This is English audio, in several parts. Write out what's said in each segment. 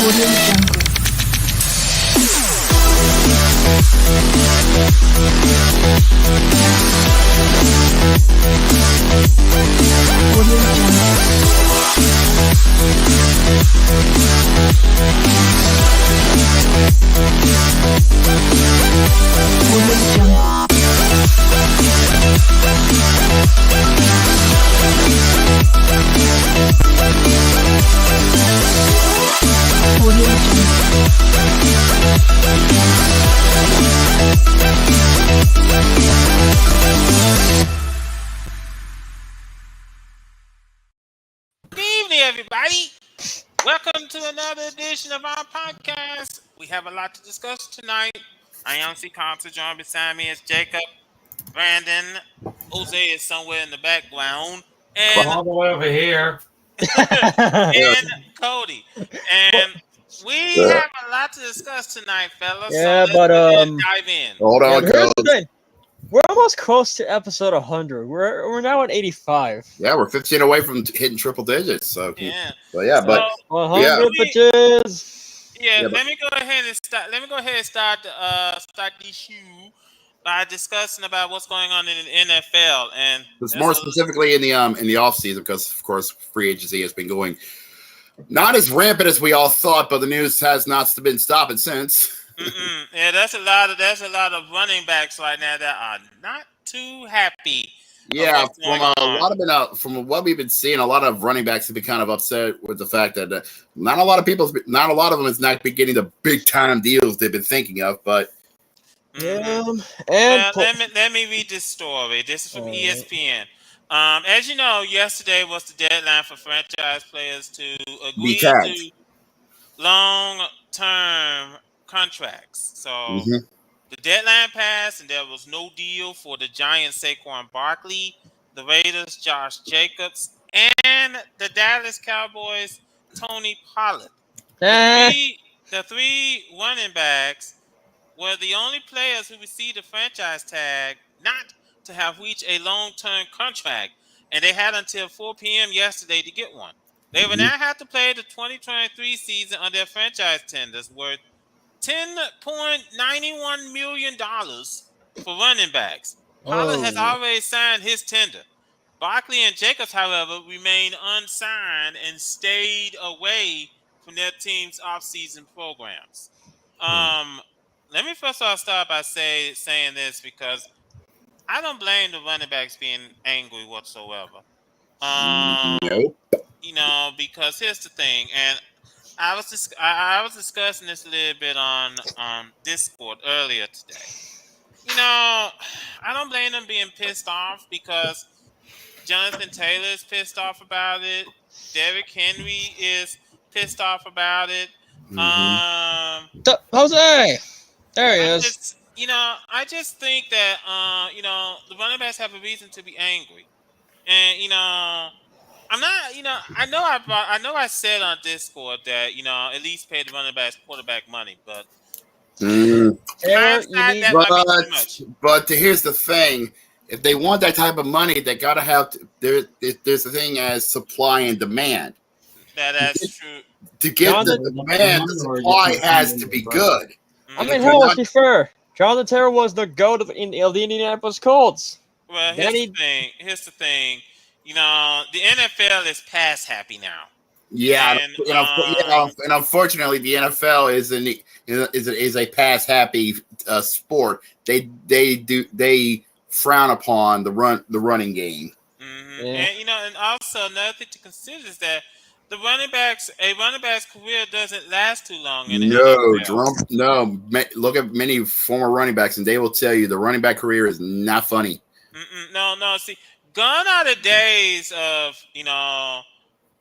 Audio Jungle. Audio Good evening, everybody. Welcome to another edition of our podcast. We have a lot to discuss tonight. I am C. Concert. Joined beside me is Jacob, Brandon, Jose is somewhere in the background, and all the way over here. and Cody. And we have a lot to discuss tonight, fellas. Yeah, so let's but, go ahead and dive in. Hold on, here's the Coach. thing. We're almost close to episode 100. We're now at 85. Yeah, we're 15 away from hitting triple digits. So Yeah. but 100 bitches. Yeah, Yeah, but- let me go ahead and start the show by discussing about what's going on in the NFL, and it's more specifically in the off season because of course free agency has been going not as rampant as we all thought, but the news has not been stopping since. Yeah, there's a lot of running backs right now that are not too happy. Yeah, what's going on. from what we've been seeing, a lot of running backs have been kind of upset with the fact that not a lot of them is not been getting the big time deals they've been thinking of. But Yeah, Well, and let me read this story. This is from ESPN. As you know, yesterday was the deadline for franchise players to agree tagged. to long-term contracts. So the deadline passed, and there was no deal for the Giants' Saquon Barkley, the Raiders' Josh Jacobs, and the Dallas Cowboys' Tony Pollard. The three running backs were the only players who received a franchise tag not to have reached a long-term contract, and they had until 4 p.m. yesterday to get one. They will now have to play the 2023 season on their franchise tenders worth $10.91 million for running backs. Pollard has already signed his tender. Barkley and Jacobs, however, remain unsigned and stayed away from their team's offseason programs. Let me first off start by saying this because I don't blame the running backs being angry whatsoever. Nope. You know, because here's the thing, and I was discussing this a little bit on Discord earlier today. You know, I don't blame them being pissed off because Jonathan Taylor is pissed off about it. Derrick Henry is pissed off about it. Jose, there he is. I just think that the running backs have a reason to be angry, and I'm not. I know I said on Discord that at least pay the running backs quarterback money, but but here's the thing: if they want that type of money, they gotta have. There's a thing as supply and demand. That's true. To get the demand, the supply has to be good. I mean, hell, let's be fair. Jonathan Taylor was the GOAT of the Indianapolis Colts. Well, here's the thing. The NFL is pass happy now. Yeah, and unfortunately, the NFL is a pass happy sport. They frown upon the running game. Yeah. And also another thing to consider is that a running back's career doesn't last too long in the NFL. Look at many former running backs, and they will tell you the running back career is not funny. No. See, gone are the days of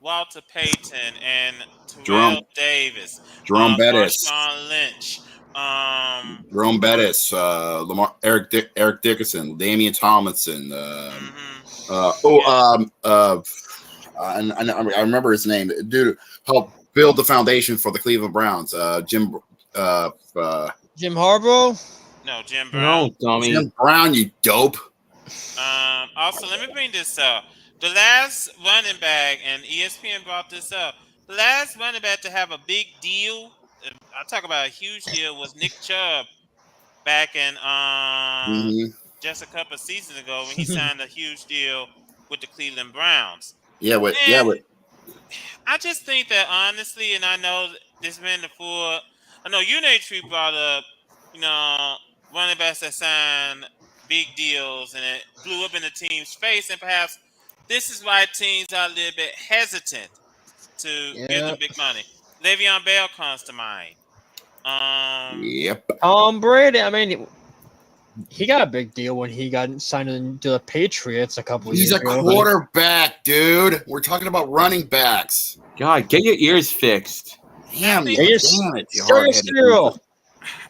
Walter Payton and Terrell Davis, Jerome Bettis, Marshawn Lynch, Jerome Bettis, Eric Dickerson, Damian Tomlinson. I remember his name. The dude helped build the foundation for the Cleveland Browns. Jim Harbaugh? No, Jim Brown. No, dummy. Jim Brown, you dope. Also, let me bring this up. The last running back, and ESPN brought this up, The last running back to have a big deal, I talk about a huge deal, was Nick Chubb back in just a couple of seasons ago when he signed a huge deal with the Cleveland Browns. I just think that honestly, and I know this been the full. I know Tree brought up, running backs that signed big deals and it blew up in the team's face, and perhaps this is why teams are a little bit hesitant to give them big money. Le'Veon Bell comes to mind. Tom Brady. I mean, he got a big deal when he got signed into the Patriots a couple years ago. He's a quarterback, dude. We're talking about running backs. God, get your ears fixed. Damn it,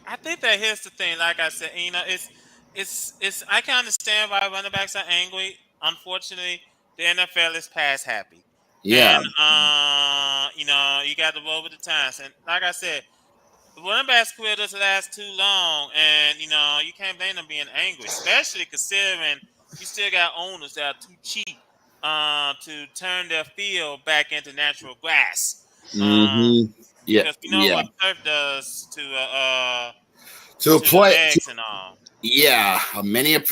I think that here's the thing. Like I said, it's. I can understand why running backs are angry. Unfortunately, the NFL is pass happy. Yeah. And you got to roll with the times. And like I said, the running back's career doesn't last too long, and you can't blame them being angry, especially considering you still got owners that are too cheap to turn their field back into natural grass. Because what turf does to legs and all. Yeah, many a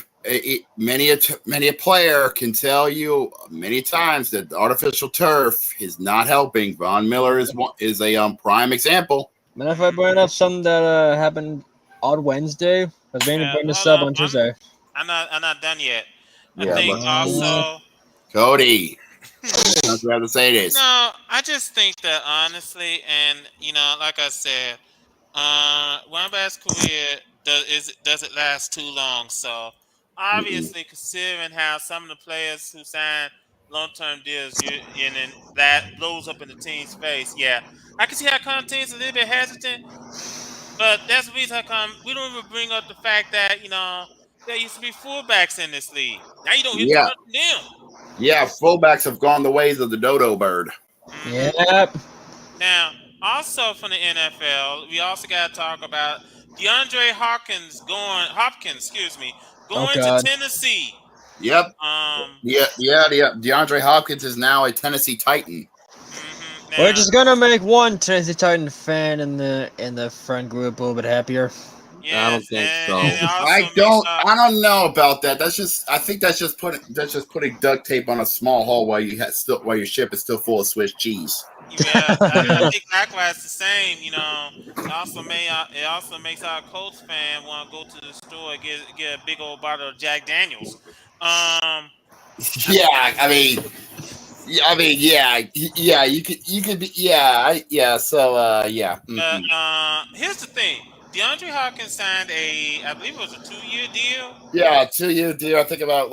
player can tell you many times that artificial turf is not helping. Von Miller is a prime example. And if I bring up something that happened on Wednesday, I was going to bring this up on Tuesday. I'm not done yet. I think also Cody. I was about to say this. No, I just think that honestly, and like I said, running back's career doesn't last too long. So obviously, considering how some of the players who sign long-term deals, and that blows up in the team's face, yeah, I can see how come teams a little bit hesitant. But that's the reason how come we don't even bring up the fact that there used to be fullbacks in this league. Now you don't hear from them. Yeah, fullbacks have gone the ways of the dodo bird. Yep. Now, also from the NFL, we also got to talk about DeAndre Hopkins going to Tennessee. Yep. DeAndre Hopkins is now a Tennessee Titan. Now, we're just gonna make one Tennessee Titan fan in the friend group a little bit happier. Yes, I don't think so. I don't know about that. I think that's just putting duct tape on a small hole while your ship is still full of Swiss cheese. Yeah, I think likewise the same. It also makes our Colts fan want to go to the store and get a big old bottle of Jack Daniels. You could be, yeah. So, yeah. Here's the thing: DeAndre Hopkins signed I believe it was a 2-year deal. Yeah, 2-year deal. I think about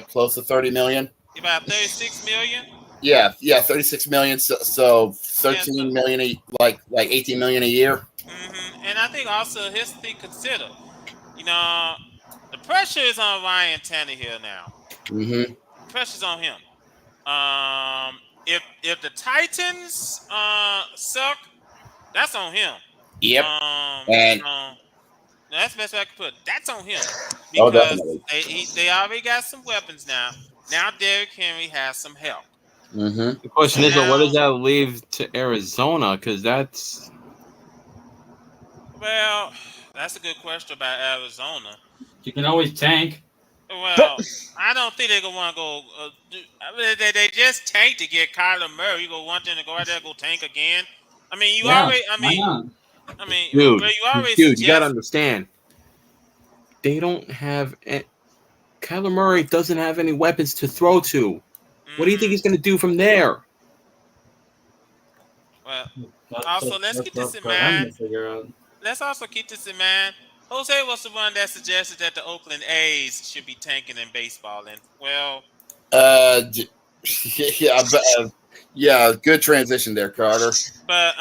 close to $30 million. About $36 million. Yeah, 36 million. So 13 million, like 18 million a year. Mm-hmm. And I think also here's the thing: consider, the pressure is on Ryan Tannehill now. Mm-hmm. Pressure's on him. If the Titans suck, that's on him. Yep. And that's the best way I can put it. That's on him because they already got some weapons now. Now Derrick Henry has some help. Mm-hmm. The question is, what does that leave to Arizona? Because that's a good question about Arizona. You can always tank. Well, I don't think they're gonna want to go. They just tanked to get Kyler Murray. You go want them to go out there and go tank again. I mean, you already. Dude, you gotta understand. They don't have. Kyler Murray doesn't have any weapons to throw to. Mm-hmm. What do you think he's gonna do from there? Well, also let's keep this in mind. Let's also keep this in mind. Jose was the one that suggested that the Oakland A's should be tanking in baseball, and good transition there, Carter. But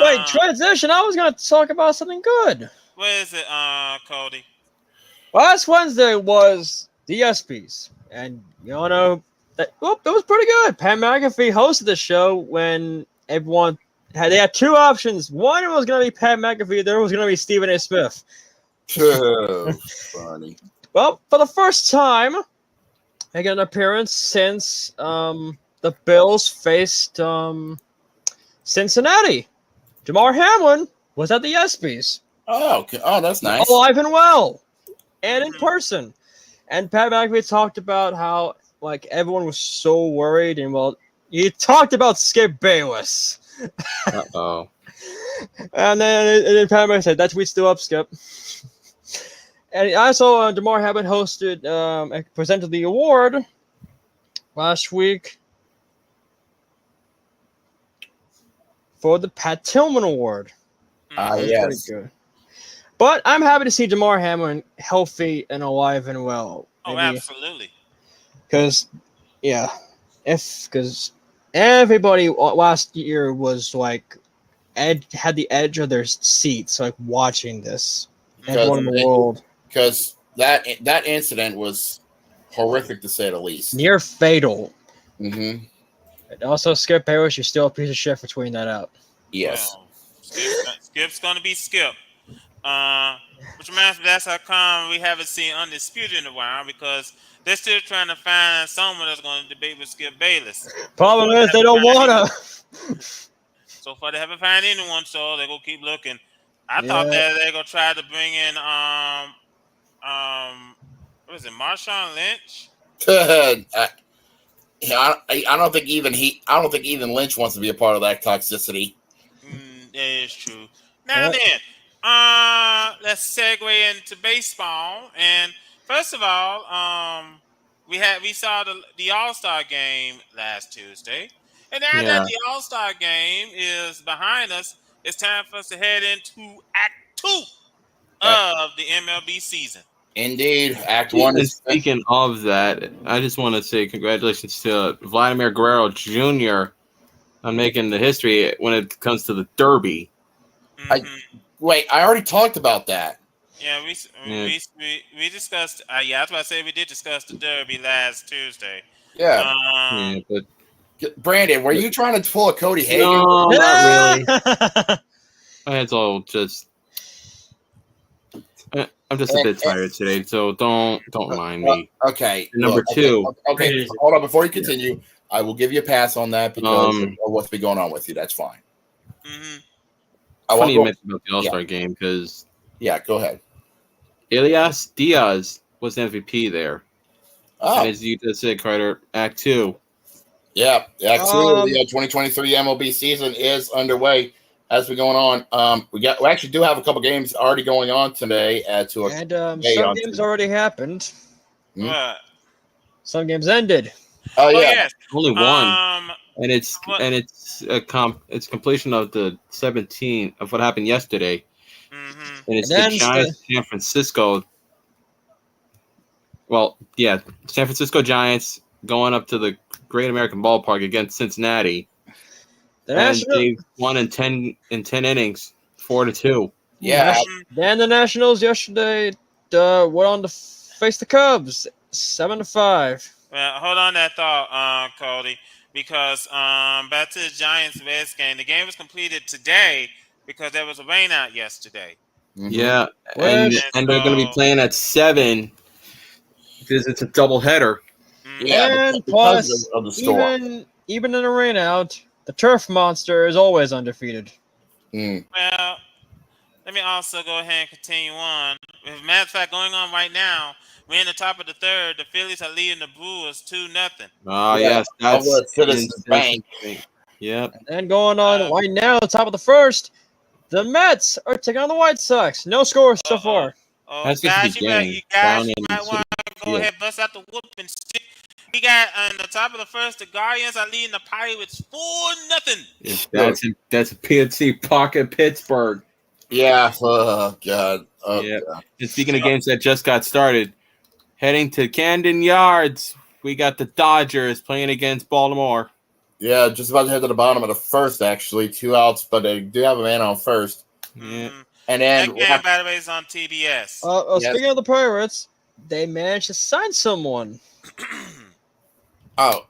wait, transition. I was going to talk about something good. What is it, Cody? Last Wednesday was the ESPYs, and it was pretty good. Pat McAfee hosted the show when everyone they had two options. One was going to be Pat McAfee, the other was going to be Stephen A. Smith. Funny. Well, for the first time, I got an appearance since the Bills faced Cincinnati. Damar Hamlin was at the ESPYs. Oh, okay. Oh, that's nice. Alive and well, and in person. And Pat McAfee talked about how like everyone was so worried, and well, he talked about Skip Bayless. Uh-oh. And then Pat McAfee said, "That tweet's still up, Skip." And also, Damar Hamlin hosted, presented the award last week for the Pat Tillman Award. Ah, That was yes. pretty good. But I'm happy to see Damar Hamlin healthy and alive and well. Oh, absolutely. Because, because everybody last year was like, had the edge of their seats, like watching this. Everyone in the world. Because that incident was horrific to say the least. Near fatal. Mm-hmm. And also, Skip Bayless, you're still a piece of shit for tweeting that out. Yes. Well, Skip's going to be Skip. Which reminds me, that's how come we haven't seen Undisputed in a while, because they're still trying to find someone that's going to debate with Skip Bayless. Problem is, they don't want to. So far, they haven't found anyone, so they're going to keep looking. I thought that they're going to try to bring in, what is it, Marshawn Lynch? I don't think even Lynch wants to be a part of that toxicity. That is true. Now then, let's segue into baseball. And first of all, we saw the All-Star game last Tuesday. And now that the All-Star game is behind us, it's time for us to head into Act 2 of the MLB season. Indeed, Act 1 is. Speaking of that, I just want to say congratulations to Vladimir Guerrero Jr. on making the history when it comes to the Derby. Wait, I already talked about that. Yeah, we discussed. I was about to say we did discuss the Derby last Tuesday. Yeah. But Brandon, were you trying to pull a Cody Hagan? No, not really. It's all just. I'm just a bit tired today, so don't mind me. Okay. Number two. Okay, hold on. Before you continue, I will give you a pass on that because of what's been going on with you. That's fine. Funny you mentioned about the All-Star game because go ahead. Elias Diaz was the MVP there. Oh, and as you just said, Carter, Act 2. Yeah, Act 2 of the 2023 MLB season is underway. As we're going on, we actually do have a couple games already going on today. Some games already happened. What? Some games ended. Oh yeah, yes. Only one, and it's completion of the 17 of what happened yesterday, and it's the Giants San Francisco. Well, yeah, San Francisco Giants going up to the Great American Ballpark against Cincinnati. They won in 10 innings, 4-2. Yeah. Then the Nationals yesterday went on to face the Cubs, 7-5. Well, hold on that thought, Cody, because back to the Giants-Reds game. The game was completed today because there was a rain out yesterday. Yeah, and they're going to be playing at 7 because it's a doubleheader. Yeah, and plus, of the storm. Even in a rain out, the turf monster is always undefeated. Well, let me also go ahead and continue on. As a matter of fact, going on right now, we're in the top of the third. The Phillies are leading the Brewers 2-0. Oh, yes. That's Citizens Bank. Yep. And going on right now, top of the first, the Mets are taking on the White Sox. No scores so far. Oh, That's guys, just you might want to go ahead and bust out the whooping stick. We got on the top of the first, the Guardians are leading the Pirates 4-0. That's a PNC pocket Pittsburgh. Yeah. Oh God. Yeah. And speaking of games that just got started, heading to Camden Yards, we got the Dodgers playing against Baltimore. Yeah, just about to head to the bottom of the first. Actually, 2 outs, but they do have a man on first. Yeah. And then that game, by the way, is on TBS. Speaking of the Pirates, they managed to sign someone. Oh.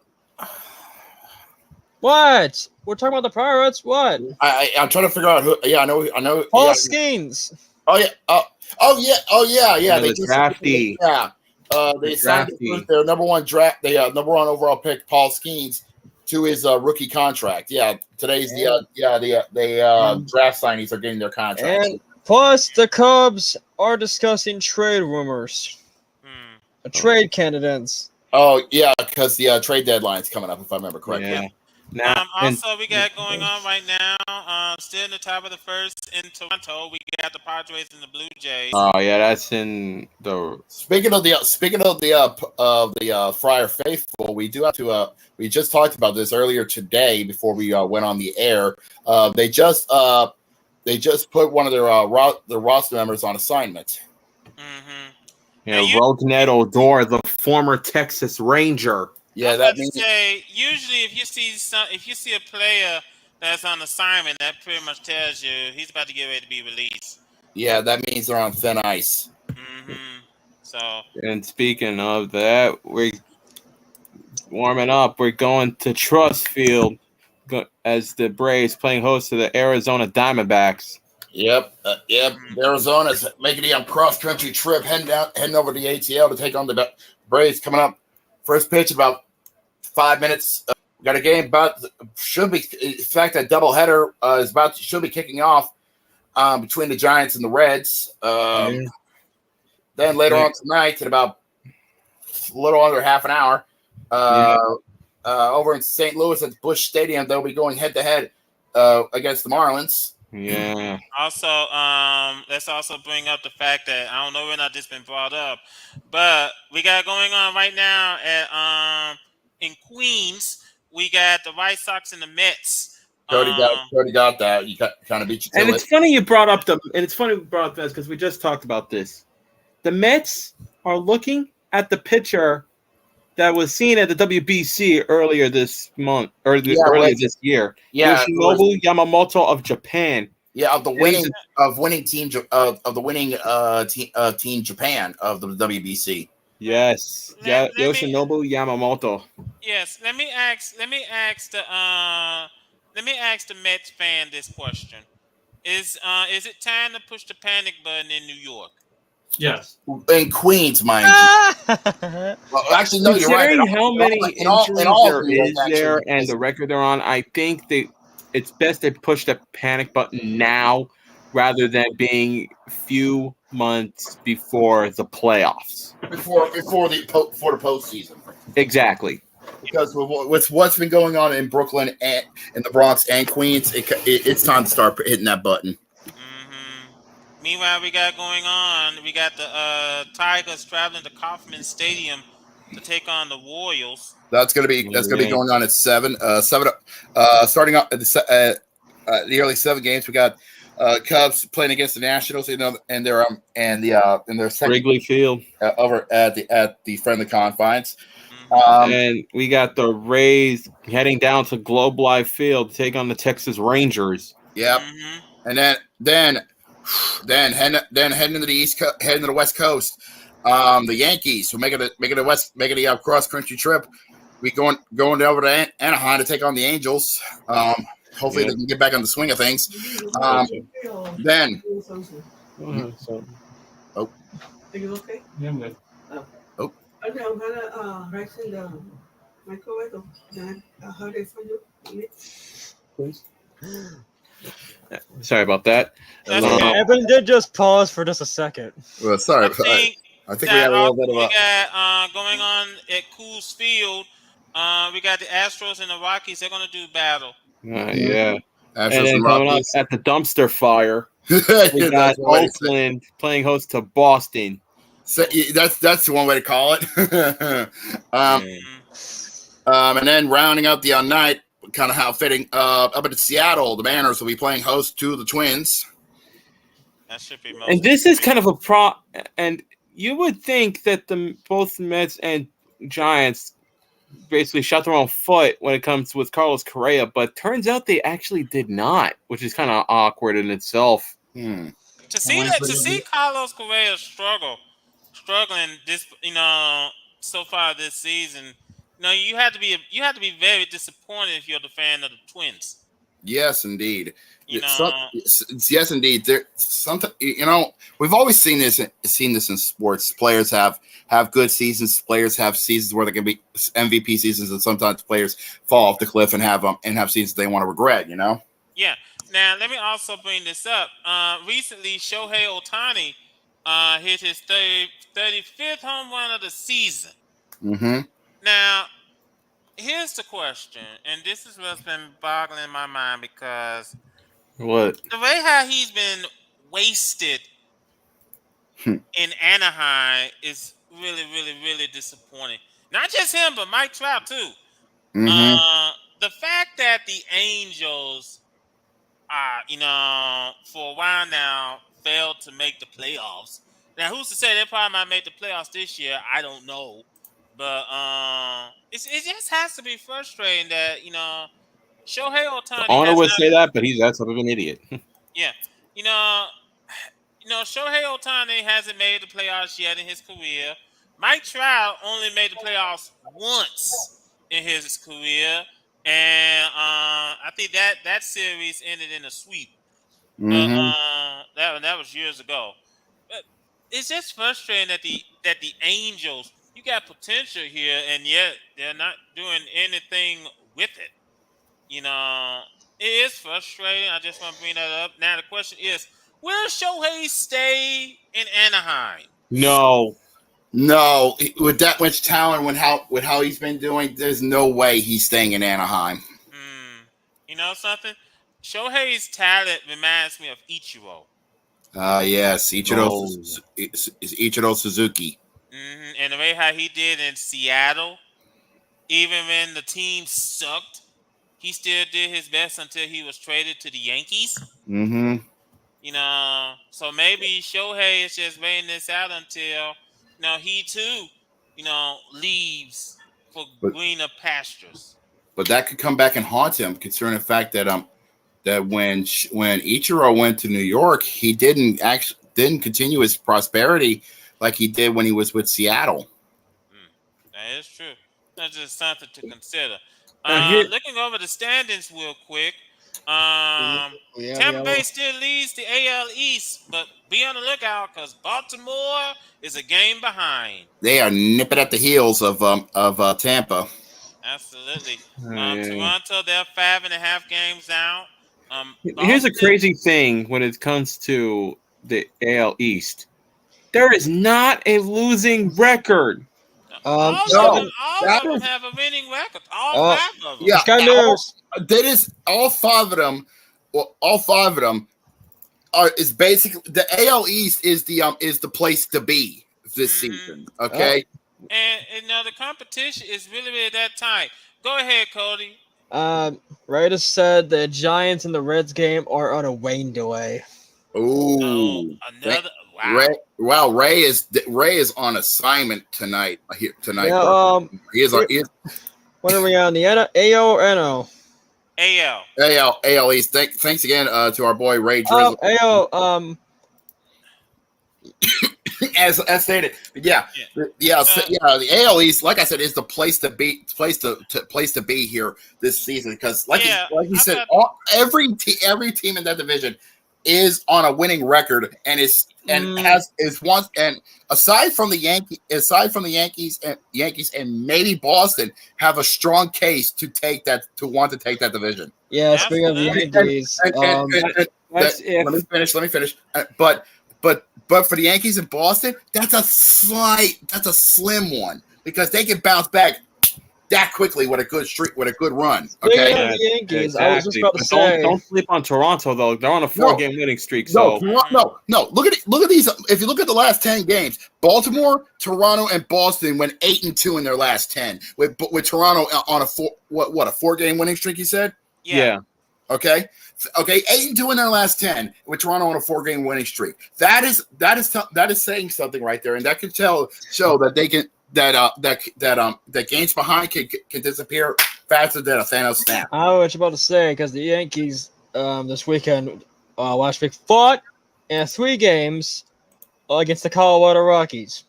What? We're talking about the Pirates? What? I'm trying to figure out who. Yeah, I know. Paul Skeens. Oh yeah. Yeah. They drafty. Yeah. They signed their number one draft. They number one overall pick, Paul Skeens. to his rookie contract. Yeah, today's the draft signees are getting their contracts. And plus, the Cubs are discussing trade rumors, trade candidates. Oh yeah, because the trade deadline's coming up, if I remember correctly. Yeah. Now, also, we got going on right now. Still in the top of the first in Toronto, we got the Padres and the Blue Jays. Oh yeah, that's in the. Speaking of the Friar Faithful, we do have to. We just talked about this earlier today before we went on the air. They just put one of their roster members on assignment. Mm-hmm. Rognet Odor, the former Texas Ranger. Yeah, that means. Usually, if you see a player that's on assignment, that pretty much tells you he's about to get ready to be released. Yeah, that means they're on thin ice. Mm-hmm. So. And speaking of that, we're warming up. We're going to Trust Field as the Braves playing host to the Arizona Diamondbacks. Yep. Arizona's making the cross country trip, heading over to the ATL to take on the Braves. Coming up, first pitch about 5 minutes. Got a game should be. In fact, that doubleheader should be kicking off between the Giants and the Reds. Then later on tonight, in about a little under half an hour, over in St. Louis at Busch Stadium, they'll be going head to head against the Marlins. Yeah. Also, let's also bring up the fact that I don't know when this been brought up, but we got going on right now at in Queens. We got the White Sox and the Mets. Cody got that. You kind of beat you to it. And it's funny you brought up this because we just talked about this. The Mets are looking at the pitcher that was seen at the WBC earlier this month, earlier this year. Yeah, Yoshinobu Yamamoto of Japan. Yeah, of the winning team Japan of the WBC. Yes, Yoshinobu Yamamoto. Yes, let me ask the Mets fan this question: Is it time to push the panic button in New York? Yes. In Queens, mind you. Well, actually, no, you're right. Considering how many injuries there is there and the record they're on, I think it's best they push the panic button now rather than being few months before the playoffs. Before the postseason. Exactly. Because with what's been going on in Brooklyn and in the Bronx and Queens, it's time to start hitting that button. Meanwhile, we got the Tigers traveling to Kauffman Stadium to take on the Royals. That's gonna be going on at 7. Starting up at the early 7 games. We got Cubs playing against the Nationals, and their Wrigley Field over at the friendly confines. And we got the Rays heading down to Globe Life Field to take on the Texas Rangers. Yep. And then heading into the heading to the West Coast. The Yankees will make it a cross country trip. We going over to Anaheim to take on the Angels. Hopefully they can get back on the swing of things. Then. Oh. Are you okay? Yeah, I'm good. Oh. Okay, I'm gonna rice in the microwave. Then I'll hold it for you. Please. Sorry about that. Evan did just pause for just a second. Well, sorry. I think we had a little bit of we got going on at Coors Field. We got the Astros and the Rockies. They're going to do battle. Yeah. Astros and then coming up at the dumpster fire, we got Oakland playing host to Boston. So, that's one way to call it. And then rounding out the night, kind of how fitting, up in Seattle, the Mariners will be playing host to the Twins. That should be. And this is kind of a and you would think that both Mets and Giants basically shot their own foot when it comes with Carlos Correa, but turns out they actually did not, which is kind of awkward in itself. To see Carlos Correa struggling this, so far this season, you have to be very disappointed if you're the fan of the Twins. Yes, indeed. You know, Yes, indeed. There, sometimes we've always seen this in sports. Players have good seasons. Players have seasons where they can be MVP seasons, and sometimes players fall off the cliff and have seasons they want to regret. yeah. Now let me also bring this up. Recently, Shohei Ohtani hit his 35th home run of the season. Mm-hmm. Now, here's the question, and this is what's been boggling my mind because What? the way how he's been wasted in Anaheim is really, really, really disappointing. Not just him, but Mike Trout too. Mm-hmm. The fact that the Angels, for a while now, failed to make the playoffs. Now, who's to say they probably might make the playoffs this year? I don't know, but it just has to be frustrating that Shohei The Ohtani owner has would not. say that, but he's that sort of an idiot. Yeah, you know, Shohei Ohtani hasn't made the playoffs yet in his career. Mike Trout only made the playoffs once in his career, and I think that series ended in a sweep. But Mm-hmm. that was years ago. But it's just frustrating that the Angels, you got potential here, and yet they're not doing anything with it. It is frustrating. I just want to bring that up. Now the question is, will Shohei stay in Anaheim? No. No, with that much talent, with how he's been doing, there's no way he's staying in Anaheim. You know something? Shohei's talent reminds me of Ichiro. Yes, No. Ichiro Suzuki. And the way how he did in Seattle, even when the team sucked, he still did his best until he was traded to the Yankees. Mm-hmm. So maybe Shohei is just waiting this out until he too leaves for greener pastures. But that could come back and haunt him, considering the fact that when Ichiro went to New York, he didn't continue his prosperity like he did when he was with Seattle. That is true. That's just something to consider. Here- Looking over the standings real quick. Tampa Bay still leads the AL East, but be on the lookout because Baltimore is a game behind. They are nipping at the heels of Tampa. Absolutely. Yeah. Toronto, they're 5.5 games out. Here's a Boston- crazy thing when it comes to the AL East. There is not a losing record. all of them have a winning record. All 5 of them. Yeah, Sky News. That is all 5 of them. Well, all 5 of them is basically the AL East is the place to be this season. Okay. And the competition is really, really that tight. Go ahead, Cody. Raiders said the Giants and the Reds game are on a wane delay. Ooh, another wow. Ray is on assignment tonight. Yeah, He is on. What are we on, the AO or NO? AL East. Thanks again to our boy Ray Drizzle. AO. As stated, the AL East, like I said, is the place to be, place to be here this season because, like he said, every team in that division is on a winning record and is once, and aside from the Yankees and maybe Boston have a strong case to want to take that division. Yeah, speaking of the Yankees, let me finish. But for the Yankees and Boston, that's a slim one because they can bounce back that quickly with a good streak, with a good run. Okay. Speaking of the Yankees, exactly. I was just about to say, don't sleep on Toronto though. They're on a 4-game winning streak. So no. Look at these. If you look at the last 10 games, Baltimore, Toronto, and Boston went 8-2 in their last 10. With Toronto on a 4-game winning streak. You said? Yeah. Okay, 8-2 in their last 10 with Toronto on a 4-game winning streak. That is saying something right there, and that could show that they can that games behind can disappear faster than a Thanos snap. I was about to say because the Yankees this weekend last week fought in 3 games against the Colorado Rockies.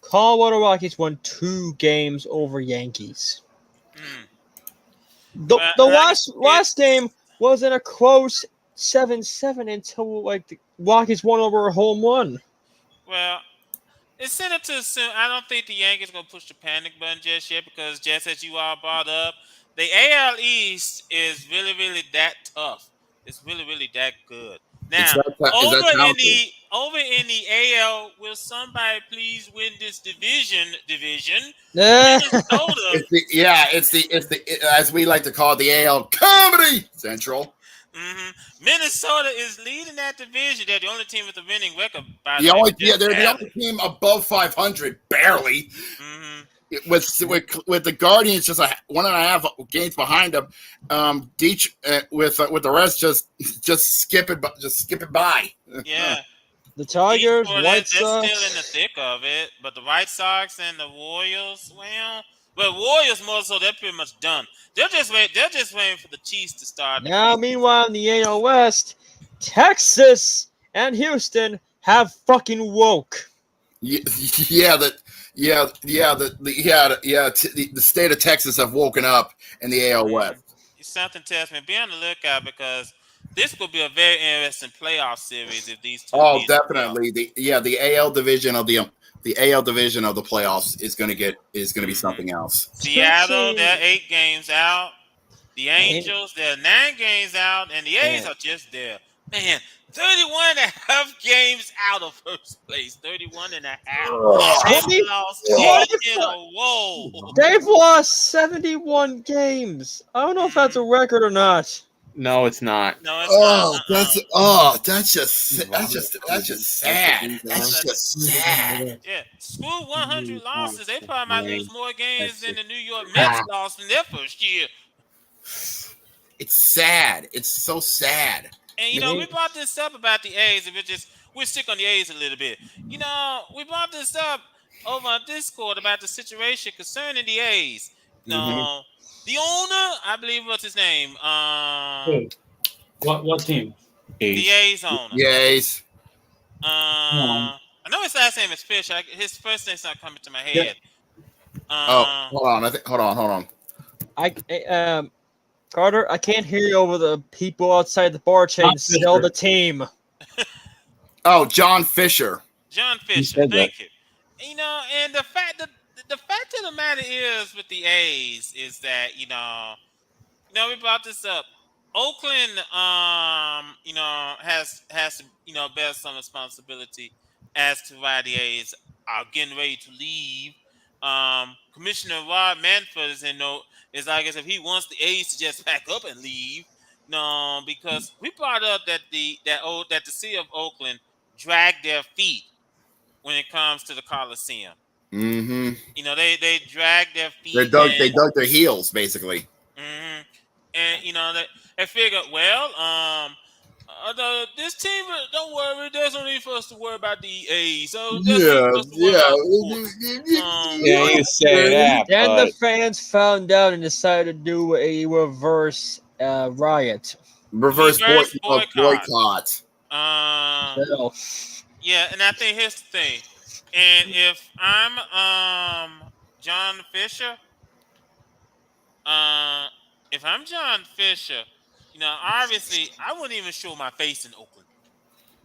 Colorado Rockies won 2 games over Yankees. The Like, last game was in a close 7-7 until like the Rockies won over a home run. well, it's set up to assume. I don't think the Yankees gonna push the panic button just yet because just as you all brought up, the AL East is really, really that tough. It's really, really that good. It's Now, is that talented. over in the AL, will somebody please win this division? Eh, Minnesota. It's the as we like to call it, the AL Comedy Central. Minnesota is leading that division. They're the only team with a winning record. By The the way, only just they're the barely. only team above 500, barely. Mhm. With the Guardians just 1.5 games behind them. With the rest just skip it by. Yeah. the Tigers, Detroit, White they're still in Sox. the thick of it, but the White Sox and the Warriors, well, Warriors more so they're pretty much done. They're just waiting for the Chiefs to start. Now, meanwhile, in the AL West, Texas and Houston have fucking woke. The state of Texas have woken up in the AL West. Something tells me be on the lookout because this could be a very interesting playoff series if these two. Oh, teams definitely. The AL division of the AL division of the playoffs is going to be something else. Seattle, they're 8 games out. The Angels, they're 9 games out, and the A's are just there. Man, 31 and a half games out of first place. 31 and a half. They've lost 8 in a row. They've lost 71 games. I don't know if that's a record or not. No, it's not. No, it's not. That's just sad. That's just sad. Yeah, screw 100 losses. They probably might lose more games than the New York Mets lost in their first year. It's sad. It's so sad. And we brought this up about the A's, and we're sick on the A's a little bit. We brought this up over on Discord about the situation concerning the A's. No, the owner, I believe, what's his name? What team? The A's owner. The A's. I know his last name is Fish. His first name's not coming to my head. Hold on. Carter, I can't hear you over the people outside the bar chain. Sell the team. Oh, John Fisher. John Fisher. Thank you. And the fact of the matter is with the A's is that we brought this up. Oakland, has to bear some responsibility as to why the A's are getting ready to leave. Commissioner Rod Manfred is like as if he wants the A's to just pack up and leave. No, because we brought up that the city of Oakland dragged their feet when it comes to the Coliseum. Mm-hmm. They dragged their feet. They dug their heels, basically. Mm-hmm. And they figured, well, this team, don't worry, there's no need for us to worry about the A's. So you say that. Then the fans found out and decided to do a reverse riot. Reverse boycott. Yeah, and I think here's the thing. And if I'm John Fisher, obviously I wouldn't even show my face in Oakland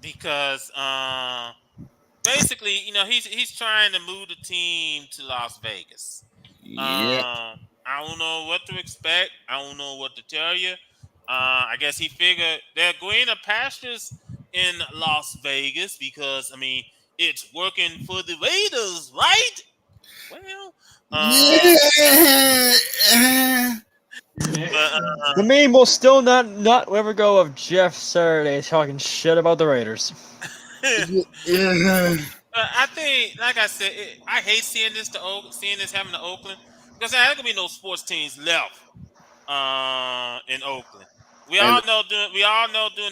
because basically, he's trying to move the team to Las Vegas. Yeah. I don't know what to expect. I don't know what to tell you. I guess he figured they're greener pastures in Las Vegas because it's working for the Raiders, right? Well, the meme will still not ever go of Jeff Saturday talking shit about the Raiders. I think, like I said, I hate seeing this happen to Oakland because there ain't gonna be no sports teams left in Oakland. We all know during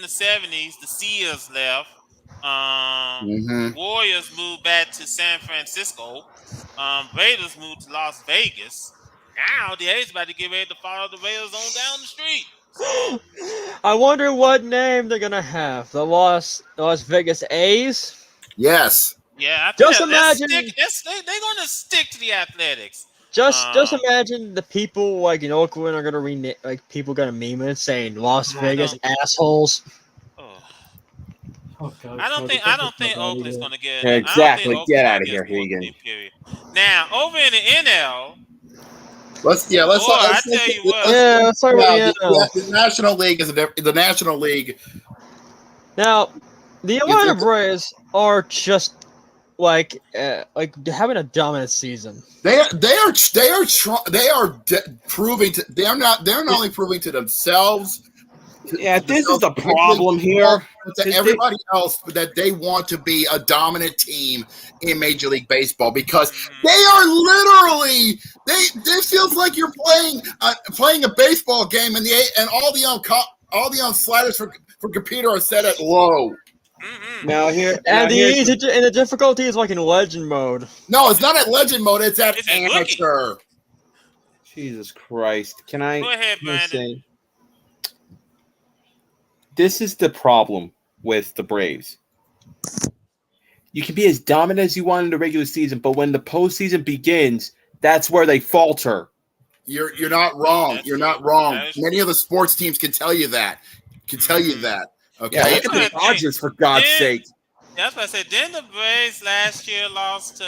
the 70s the Seals left. Warriors moved back to San Francisco. Raiders moved to Las Vegas. Now the A's about to get ready to follow the Raiders on down the street. So, I wonder what name they're gonna have. The Las Vegas A's. Yes. Yeah, I Just think imagine. they're gonna stick to the Athletics. Just imagine the people like in Oakland are gonna rename, like people gonna meme it saying Las Vegas assholes. Oh. Oh, God, I don't think Oakland's going to get it. Exactly. Get out of here, Hagan. Hagan. Period. Now over in the NL, Let's I tell you what. Yeah, let's talk about the NL. The National League is the National League. Now, the Atlanta Braves are just like having a dominant season. They are proving to they're not only proving to themselves. This is the problem here. To everybody else that they want to be a dominant team in Major League Baseball because they are literally this feels like you're playing a baseball game and all the sliders for computer are set at low. Now here and the difficulty is like in legend mode. No, it's not at legend mode. It's at amateur. Jesus Christ! Can I? Go ahead, Brandon. This is the problem with the Braves. You can be as dominant as you want in the regular season, but when the postseason begins, that's where they falter. You're not wrong. You're not wrong. Many of the sports teams can tell you that. Okay. Yeah, look at the Dodgers, for God's sake. Yeah, that's what I said. Didn't the Braves last year lost to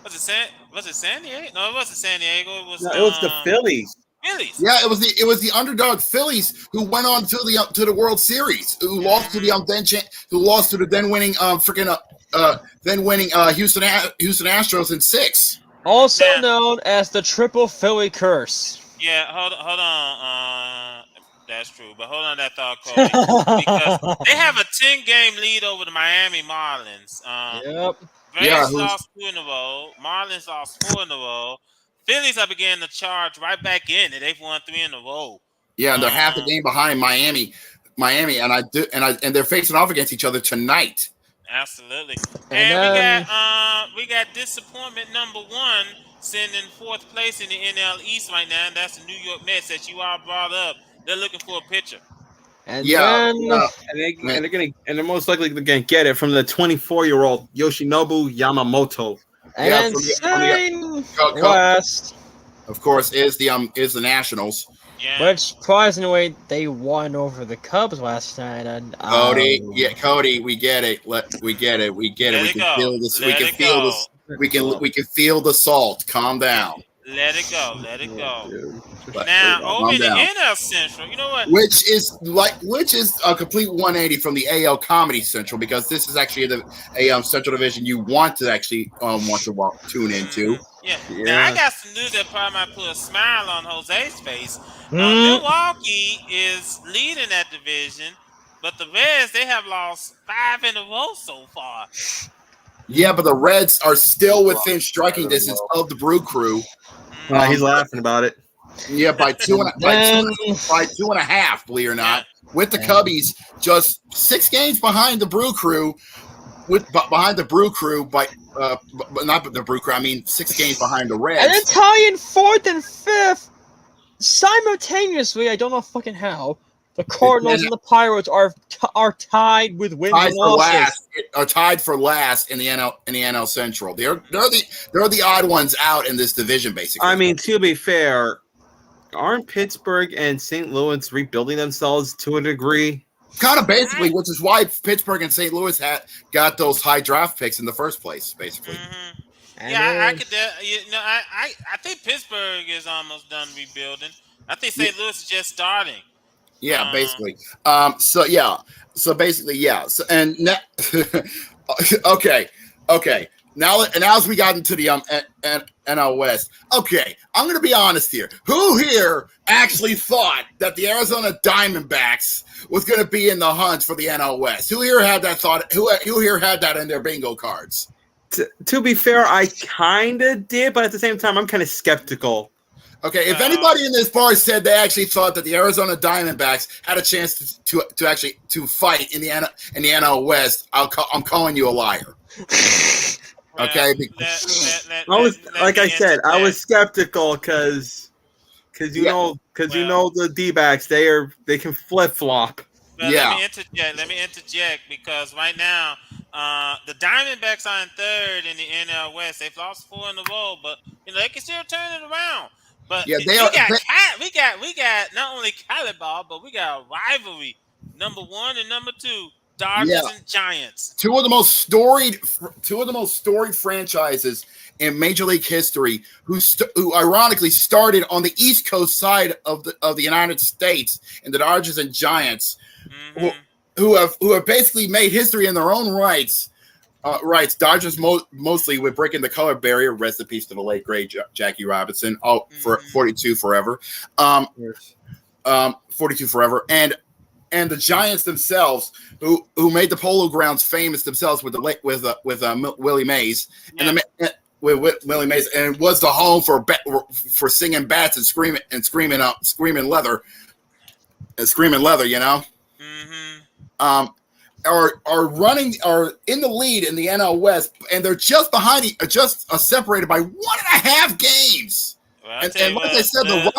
was it San Diego? No, it wasn't San Diego. It was the Phillies. Yeah, it was the underdog Phillies who went on to the World Series, who lost to the then winning Houston Astros in 6. Also known as the Triple Philly Curse. Yeah, hold on. That's true, but hold on that thought, Cody, because they have a 10-game lead over the Miami Marlins. Yep. Braves lost 2 in a row. Marlins lost 4 in a row. Phillies are beginning to charge right back in. They've won 3 in a row. Yeah, and they're half a game behind Miami, and they're facing off against each other tonight. Absolutely. And we got disappointment number 1 sitting in 4th place in the NL East right now, and that's the New York Mets that you all brought up. They're looking for a pitcher. And they're most likely gonna get it from the 24-year-old Yoshinobu Yamamoto. And West, of course, is the Nationals. Yeah. But surprisingly, they won over the Cubs last night. And Cody, we get it. We get it. We can feel this. We can feel the salt. Calm down. Let it go. Now over in the NL Central, you know what? Which is a complete 180 from the AL Comedy Central, because this is actually a Central Division you want to actually tune into. Yeah. Now I got some news that probably might put a smile on Jose's face. Milwaukee is leading that division, but the Reds, they have lost 5 in a row so far. Yeah, but the Reds are still within striking distance of the Brew Crew. He's laughing about it. Yeah, by two and a half, believe it or not. With the Cubbies just 6 games behind the Brew Crew. Behind the Brew Crew, not the Brew Crew. I mean, 6 games behind the Reds. And then tying 4th and 5th simultaneously. I don't know fucking how. The Cardinals and the Pirates are tied with wins and losses. Are tied for last in the NL Central. They're the odd ones out in this division, basically. I mean, to be fair, aren't Pittsburgh and St. Louis rebuilding themselves to a degree? Kind of basically, which is why Pittsburgh and St. Louis got those high draft picks in the first place, basically. Mm-hmm. Yeah, I could. I think Pittsburgh is almost done rebuilding. I think St. Louis is just starting. Yeah, basically. So basically, yeah. So and now, okay. Now as we got into the NL West, okay, I'm gonna be honest here. Who here actually thought that the Arizona Diamondbacks was gonna be in the hunt for the NL West? Who here had that thought? Who here had that in their bingo cards? To be fair, I kind of did, but at the same time, I'm kind of skeptical. Okay, if anybody in this bar said they actually thought that the Arizona Diamondbacks had a chance to actually fight in the NL West, I'm calling you a liar. Okay, I was skeptical because you know the D-backs they can flip flop. Let me interject because right now the Diamondbacks are in 3rd in the NL West. They've lost 4 in a row, but You know, they can still turn it around. But Yeah, we got not only caliber, but we got a rivalry. Number 1 and number 2, Dodgers and Giants. Two of the most storied franchises in Major League history, who ironically started on the East Coast side of the United States, and the Dodgers and Giants, who have basically made history in their own rights. Dodgers mostly with breaking the color barrier. Rest in peace to the late great Jackie Robinson. For 42 forever. 42 forever, and the Giants themselves, who made the Polo Grounds famous themselves with Willie Mays, with Willie Mays, and was the home for singing bats and screaming leather, you know. Are in the lead in the NL West, and they're just separated by 1.5 games. Well, and like I said, the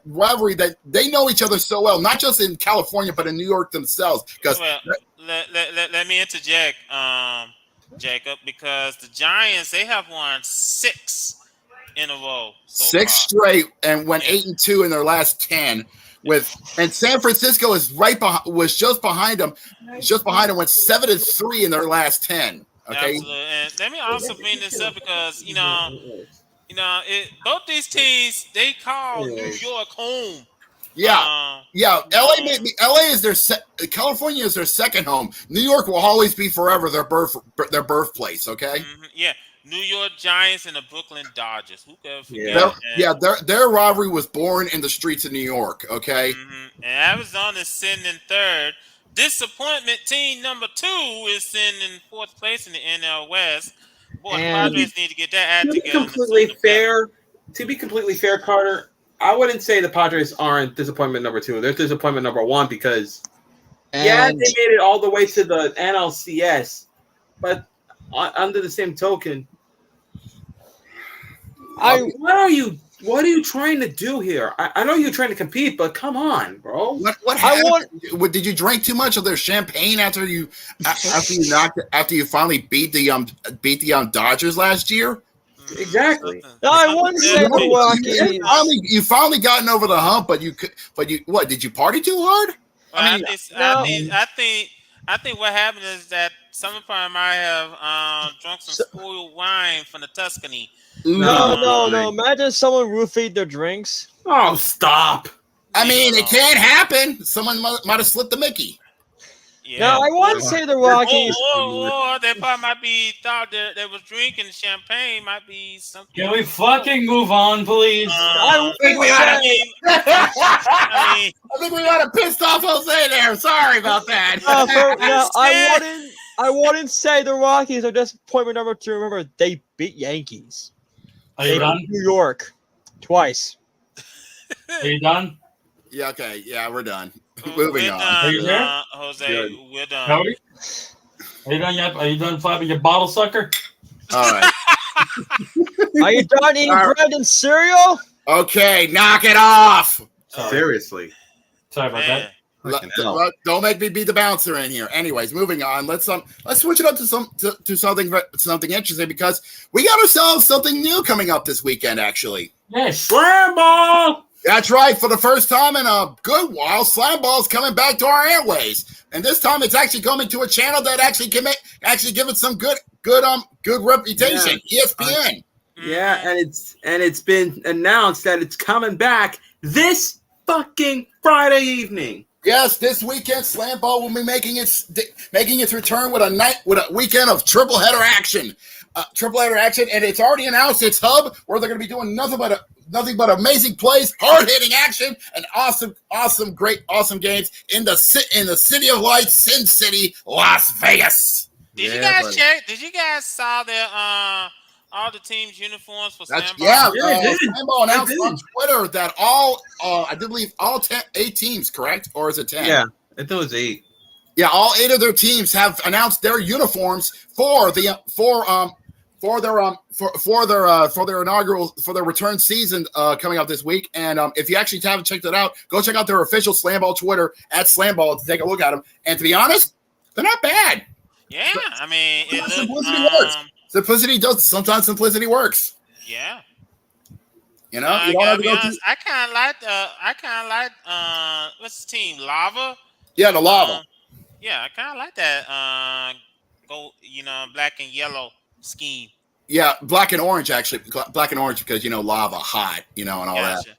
rivalry that they know each other so well, not just in California but in New York themselves. Because let me interject, Jacob, because the Giants, they have won 6 in a row, six straight, and went 8-2 in their last 10. And San Francisco was just behind them. Went 7-3 in their last 10. Okay. Absolutely. And let me also bring this up because both these teams, they call New York home. Yeah. LA is California is their second home. New York will always be forever their birthplace. Okay. Yeah. New York Giants and the Brooklyn Dodgers. Who could forget? Their rivalry was born in the streets of New York. Okay. And Arizona is sitting in 3rd. Disappointment team number 2 is sitting in 4th place in the NL West. Boy, the Padres need to get that act together. To be completely fair, Carter, I wouldn't say the Padres aren't disappointment number 2. They're disappointment number 1 because they made it all the way to the NLCS, but under the same token, what are you trying to do here? I know you're trying to compete, but come on, bro. What happened? Did you drink too much of their champagne after you finally beat the Dodgers last year? Exactly. No, I wouldn't say Milwaukee. You finally gotten over the hump, but you what? Did you party too hard? Well, I think what happened is that some of them might have drunk some spoiled wine from the Tuscany. No. Imagine someone roofied their drinks. Oh, stop. I mean, it can't happen. Someone might have slipped the Mickey. Yeah. No, I wouldn't say the Rockies. Or they probably might be thought that they was drinking champagne. Might be something. Can we fucking move on, please? I think we might have pissed off Jose there. Sorry about that. I wouldn't say the Rockies are disappointment number 2. Remember, they beat Yankees. Are you done? New York twice. Are you done? Yeah. Okay. Yeah, we're done. Moving on. Are you there, Jose? Good. We're done. Cody? Are you done yet? Are you done flapping your bottle sucker? All right. Are you done eating bread and cereal? Okay, knock it off. Seriously. Sorry about that. Don't make me be the bouncer in here. Anyways, moving on. Let's switch it up to something interesting, because we got ourselves something new coming up this weekend. Actually, Slam Ball. That's right. For the first time in a good while, Slam Ball is coming back to our airways, and this time it's actually coming to a channel that actually can give it some good reputation. ESPN. Yeah, and it's been announced that it's coming back this fucking Friday evening. Yes, this weekend Slam Ball will be making its return with a weekend of triple header action. And it's already announced its hub, where they're going to be doing nothing but amazing plays, hard hitting action, and awesome games in the City of Lights, Sin City, Las Vegas. Did you guys check? Did you guys saw their all the teams' uniforms for Slam Ball? Slam Ball announced on Twitter that I believe all 8 teams, correct? Or is it 10? Yeah, I thought it was 8. Yeah, all 8 of their teams have announced their uniforms for their return season coming up this week. And if you actually haven't checked it out, go check out their official Slam Ball Twitter at Slam Ball to take a look at them. And to be honest, they're not bad. Yeah, I mean, Simplicity works. Sometimes simplicity works. Yeah. You know, I you don't gotta have to be go honest. I kind of like what's the team? Lava. Yeah, the lava. Yeah, I kind of like that. Black and yellow scheme. Yeah, black and orange actually. Black and orange because lava, hot, and all that. Gotcha.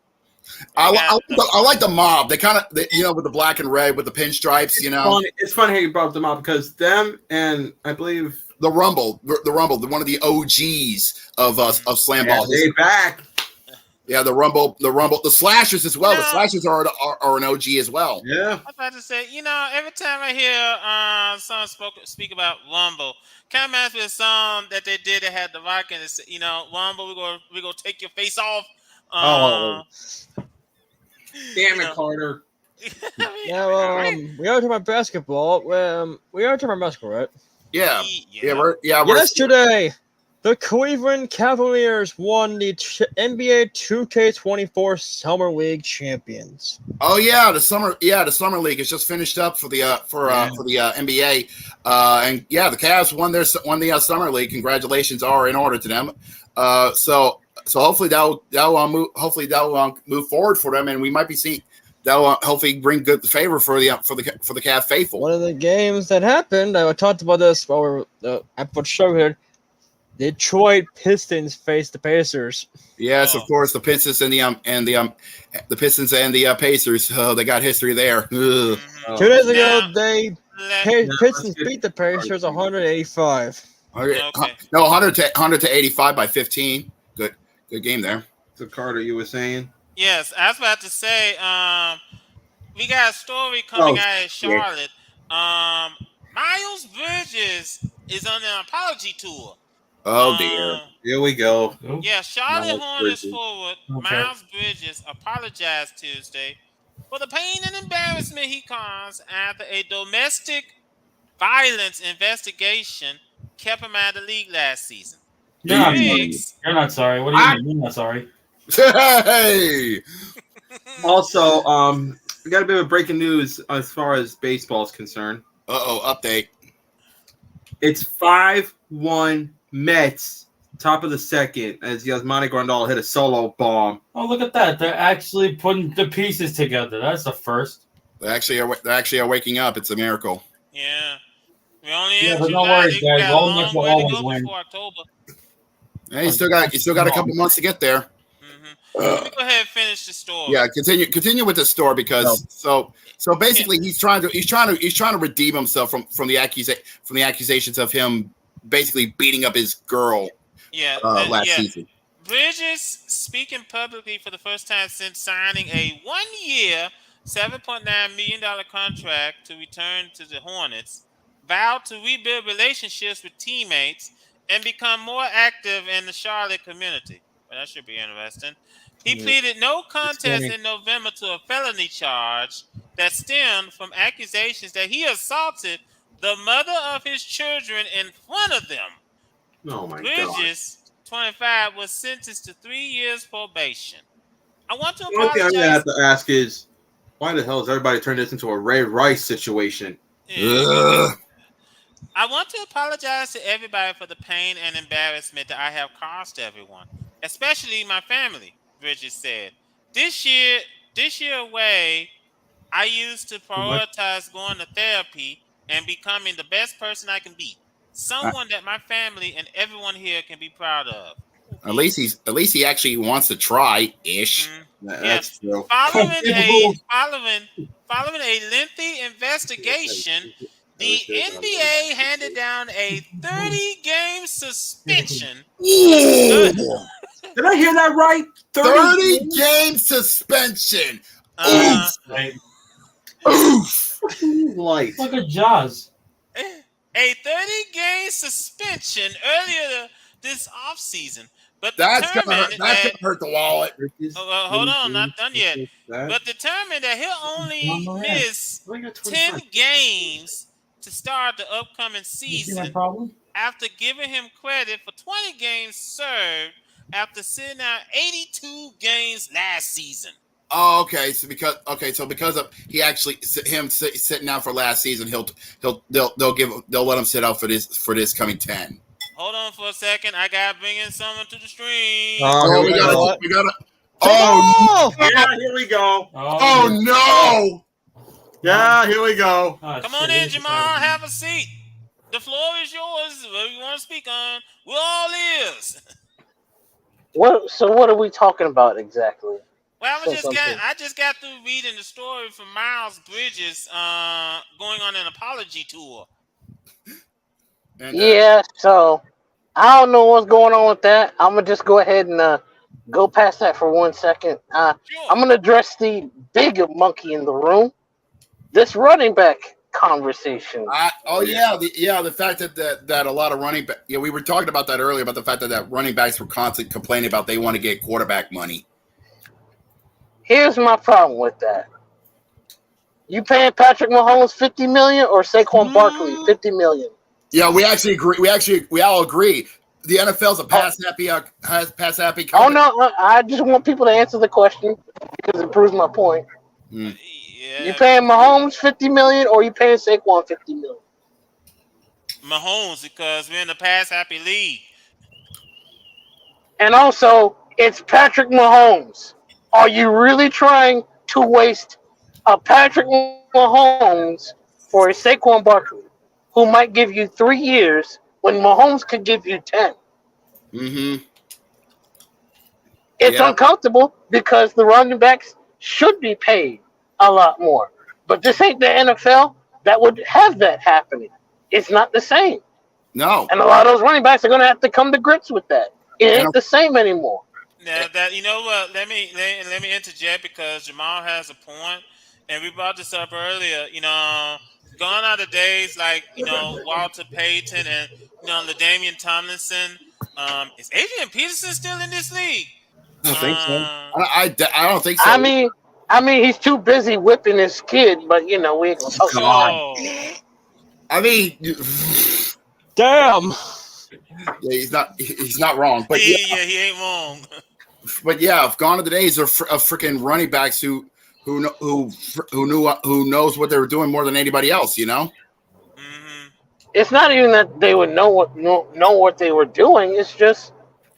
I like the mob. They kind of, with the black and red with the pinstripes. It's funny how you brought up the mob because them and I believe the Rumble, one of the OGs of slam ball. They back. Yeah, the Rumble, the Slashers as well. The Slashers are an OG as well. Yeah. I was about to say, every time I hear someone speak about Rumble, kind of reminds me of a song that they did that had the rock and it's, Rumble, we're gonna take your face off. Damn it, Carter. Now, we are talking about basketball. We are talking about basketball, right? Yeah. Yesterday, the Cleveland Cavaliers won the NBA 2K24 Summer League champions. Oh yeah, the summer league is just finished up for the NBA, and yeah, the Cavs won the summer league. Congratulations are in order to them. So hopefully that'll move forward for them, and we might be seeing that'll hopefully bring good favor for the Cavs faithful. One of the games that happened, I talked about this while we were at the show here. Detroit Pistons faced the Pacers. Yes, of course, the Pistons and the Pistons and the Pacers. They got history there. 2 days ago, Pistons beat the Pacers 185. No, 100 to 85 by 15. Good game there. So Carter, you were saying? Yes, I was about to say. We got a story coming out of Charlotte. Miles Bridges is on an apology tour. Oh dear! Here we go. Yeah, Charlotte Hornets forward Miles Bridges apologized Tuesday for the pain and embarrassment he caused after a domestic violence investigation kept him out of the league last season. You're not sorry. What do you mean? You're not sorry. Hey. Also, we got a bit of breaking news as far as baseball is concerned. Update. It's 5-1 Mets, top of the second, as Yasmani Grandal hit a solo bomb. Oh, look at that! They're actually putting the pieces together. That's the first. They actually are waking up. It's a miracle. Yeah. We only but no worries, guys. All Mets will always win. Before October. Yeah, you still got a couple months to get there. Let me go ahead and finish the story. Yeah, continue with the story because so basically he's trying to redeem himself from the accusations of him basically beating up his girl. Last season. Bridges, speaking publicly for the first time since signing a 1-year, $7.9 million contract to return to the Hornets, vowed to rebuild relationships with teammates and become more active in the Charlotte community. Well, that should be interesting. He pleaded no contest in November to a felony charge that stemmed from accusations that he assaulted the mother of his children in front of them. Oh my Bridges, 25, was sentenced to 3 years probation. I want to God. One thing I'm apologize. gonna have to ask is, why the hell has everybody turned this into a Ray Rice situation? I want to apologize to everybody for the pain and embarrassment that I have caused everyone, especially my family, Bridges said. This year away, I used to prioritize going to therapy and becoming the best person I can be. Someone that my family and everyone here can be proud of. At least he actually wants to try ish. That's true. Following a lengthy investigation, the NBA handed down a 30-game suspension. Did I hear that right? 30-game suspension. Oof. Light. Look at Jaws. A 30-game suspension earlier this offseason. But that's gonna hurt the wallet. Hold on, not done yet. But determined that he'll only miss 10 games to start the upcoming season after giving him credit for 20 games served after sitting out 82 games last season. Oh, okay. So because of him sitting out for last season, they'll let him sit out for this coming 10. Hold on for a second. I gotta bring in someone to the stream. Oh, Yeah, here we go. oh no! Yeah, here we go. Oh, Come on in, Jamal. Have a seat. The floor is yours. Whatever you want to speak on, we're all ears. What are we talking about exactly? Well, Say something. I just got through reading the story from Miles Bridges, going on an apology tour. And, Yeah, so I don't know what's going on with that. I'm gonna just go ahead and go past that for 1 second. I'm Sure. gonna address the bigger monkey in the room. This running back conversation. the fact that a lot of running back, we were talking about that earlier, about the fact that running backs were constantly complaining about they want to get quarterback money. Here's my problem with that. You paying Patrick Mahomes $50 million or Saquon Barkley $50 million? Yeah, we actually agree. We all agree. The NFL's a pass happy company. Oh no, I just want people to answer the question because it proves my point. Yeah. You paying Mahomes $50 million or you paying Saquon $50 million? Mahomes, because we're in the pass happy league. And also, it's Patrick Mahomes. Are you really trying to waste a Patrick Mahomes for a Saquon Barkley, who might give you 3 years when Mahomes could give you 10? Mm-hmm. It's uncomfortable because the running backs should be paid a lot more. But this ain't the NFL that would have that happening. It's not the same. No. And a lot of those running backs are going to have to come to grips with that. It ain't the same anymore. Now that you know what, let me interject because Jamal has a point, and we brought this up earlier. Gone are the days like Walter Payton and LaDainian Tomlinson. Is Adrian Peterson still in this league? I don't think so. I don't think so. I mean, he's too busy whipping his kid, but we ain't gonna talk about it. I mean, Damn. yeah, he's not wrong, but he ain't wrong. But yeah, gone are the days of freaking running backs who knows what they were doing more than anybody else. Mm-hmm. It's not even that they would know what they were doing. It's just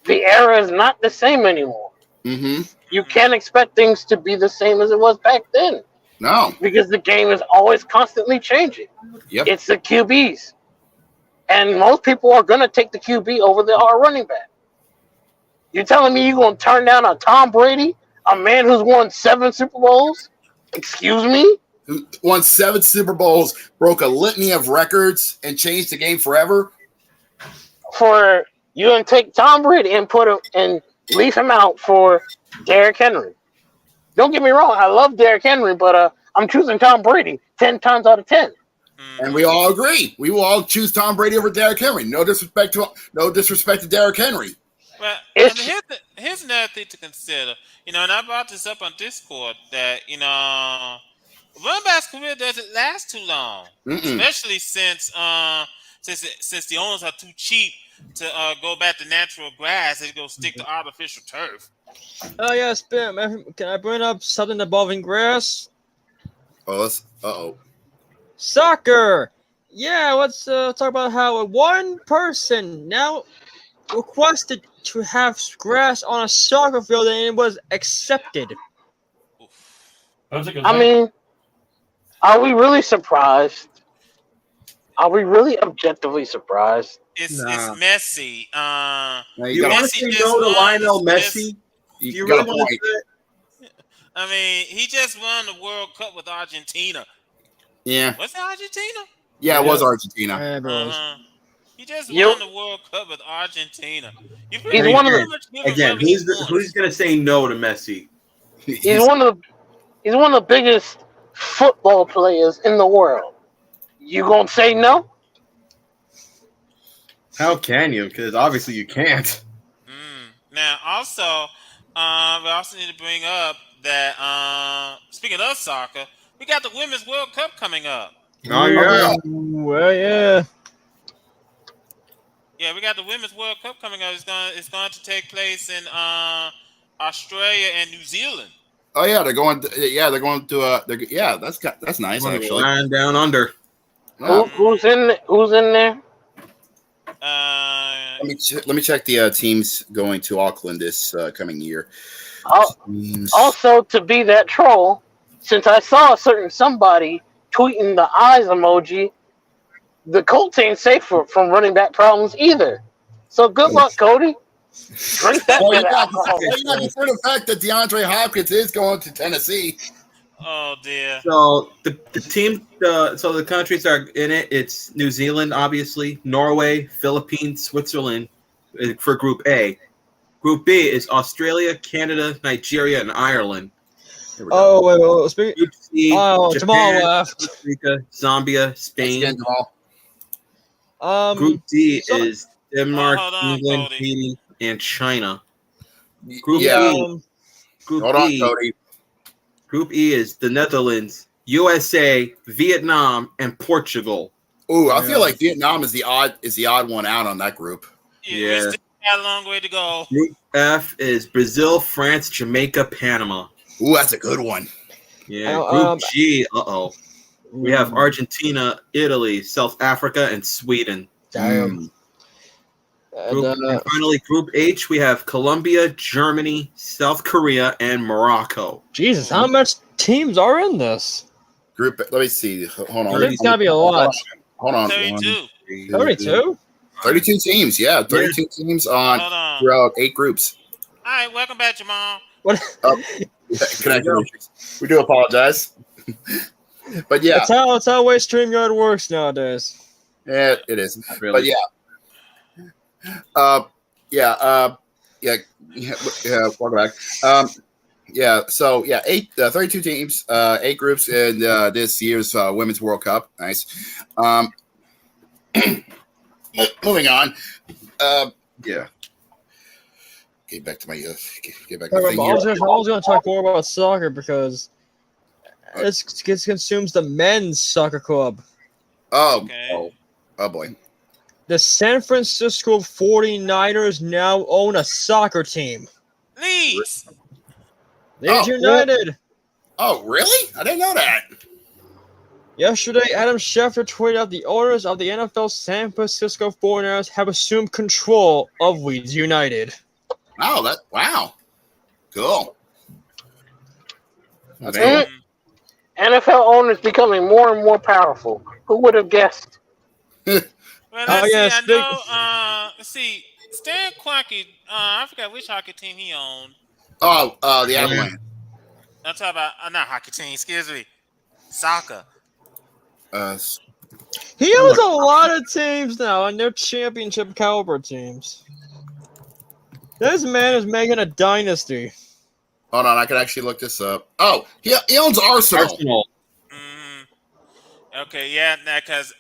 the era is not the same anymore. Mm-hmm. You can't expect things to be the same as it was back then. No, because the game is always constantly changing. Yep. It's the QBs, and most people are gonna take the QB over the running back. You're telling me you're gonna turn down a Tom Brady, a man who's won 7 Super Bowls? Excuse me? Who won 7 Super Bowls, broke a litany of records, and changed the game forever? For you and take Tom Brady and put him and leave him out for Derrick Henry. Don't get me wrong, I love Derrick Henry, but I'm choosing Tom Brady 10 times out of 10. And we all agree. We will all choose Tom Brady over Derrick Henry. No disrespect to Derrick Henry. Well, here's another thing to consider. And I brought this up on Discord that running back's career doesn't last too long, especially since the owners are too cheap to go back to natural grass and go stick to artificial turf. Oh yes, Ben. Can I bring up something involving grass? Soccer. Yeah, let's talk about how one person now requested to have grass on a soccer field and it was accepted. I mean, are we really surprised? Are we really objectively surprised? It's messy. You honestly know to Lionel Messi? You really want to do it? I mean, he just won the World Cup with Argentina. Yeah. Was it Argentina? Yeah, it was Argentina. He just won the World Cup with Argentina. He's who's going to say no to Messi? He's one of the biggest football players in the world. You gonna say no? How can you? Because obviously you can't. Now, also, we also need to bring up that speaking of soccer, we got the Women's World Cup coming up. Oh yeah. Well, yeah. Yeah, we got the Women's World Cup coming up. It's going to take place in Australia and New Zealand. Oh yeah, they're going to. That's nice actually. Lying down under. Who's in there? Let me check the teams going to Auckland this coming year. Also, to be that troll, since I saw a certain somebody tweeting the eyes emoji, the Colts ain't safe from running back problems either. So good luck, Cody. Drink that Well, bitter yeah, alcohol. you got to consider the fact that DeAndre Hopkins is going to Tennessee. Oh dear. So the team, so the countries are in it. It's New Zealand, obviously, Norway, Philippines, Switzerland for Group A. Group B is Australia, Canada, Nigeria, and Ireland. Oh, wait. Group C, Jamal Japan, left. Costa Rica, Zambia, Spain. Thanks again, Jamal. Group D so- is Denmark, hold on, England, Cody. Haiti, and China. Group Yeah. E. Group Hold on, E. Cody. Group E is the Netherlands, USA, Vietnam, and Portugal. Ooh, I feel like Vietnam is the odd one out on that group. Yeah. We still got a long way to go. Group F is Brazil, France, Jamaica, Panama. Ooh, that's a good one. Yeah. Group G, we have Argentina, Italy, South Africa, and Sweden. Damn. And finally, Group H, we have Colombia, Germany, South Korea, and Morocco. Jesus, how much teams are in this? Group. Let me see. Hold on. It's got to be a lot. Hold on. 32. 32? 32 teams. Yeah, 32 teams on throughout 8 groups. All right, welcome back, Jamal. What? We do apologize. But yeah. That's how way StreamYard works nowadays. Yeah, it is. Really. But welcome back. So 32 teams, 8 groups in this year's Women's World Cup. Nice. Moving on. Get back to my get back to the thing I was going to talk more about soccer because it consumes the men's soccer club. Oh, Okay. oh boy. The San Francisco 49ers now own a soccer team. Leeds. Leeds United. Oh, really? I didn't know that. Yesterday, Adam Schefter tweeted out the owners of the NFL San Francisco 49ers have assumed control of Leeds United. Wow. Cool. NFL owners becoming more and more powerful. Who would have guessed? Well, let's see. Stan Kroenke, I forgot which hockey team he owned. The Avalanche. I'm talking about not hockey team. Excuse me, soccer. He owns a lot of teams now, and they're championship caliber teams. This man is making a dynasty. Hold on, I can actually look this up. Oh, he owns Arsenal. Okay, yeah, because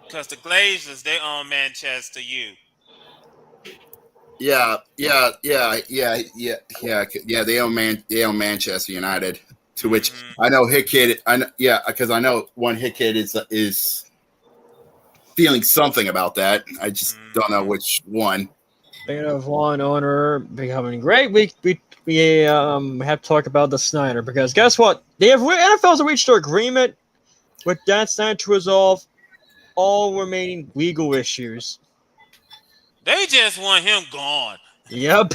the Glazers, they own Manchester U. Yeah. They own Manchester United. To which I know Hit Kid. Because I know one Hit Kid is feeling something about that. I just don't know which one. Speaking of one owner becoming great, we have to talk about the Snyder because guess what? NFL's reached an agreement with Dan Snyder to resolve all remaining legal issues. They just want him gone. Yep.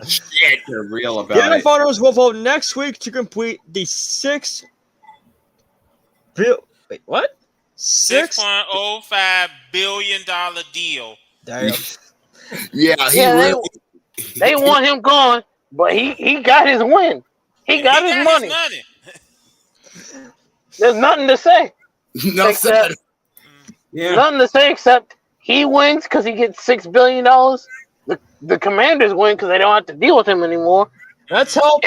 Shit, they're real about The it. NFL owners will vote next week to complete the $6.05 billion deal. Damn. They want him gone, but he got his win. He got his money. There's nothing to say. Nothing to say except he wins because he gets $6 billion. The Commanders win because they don't have to deal with him anymore. Let's hope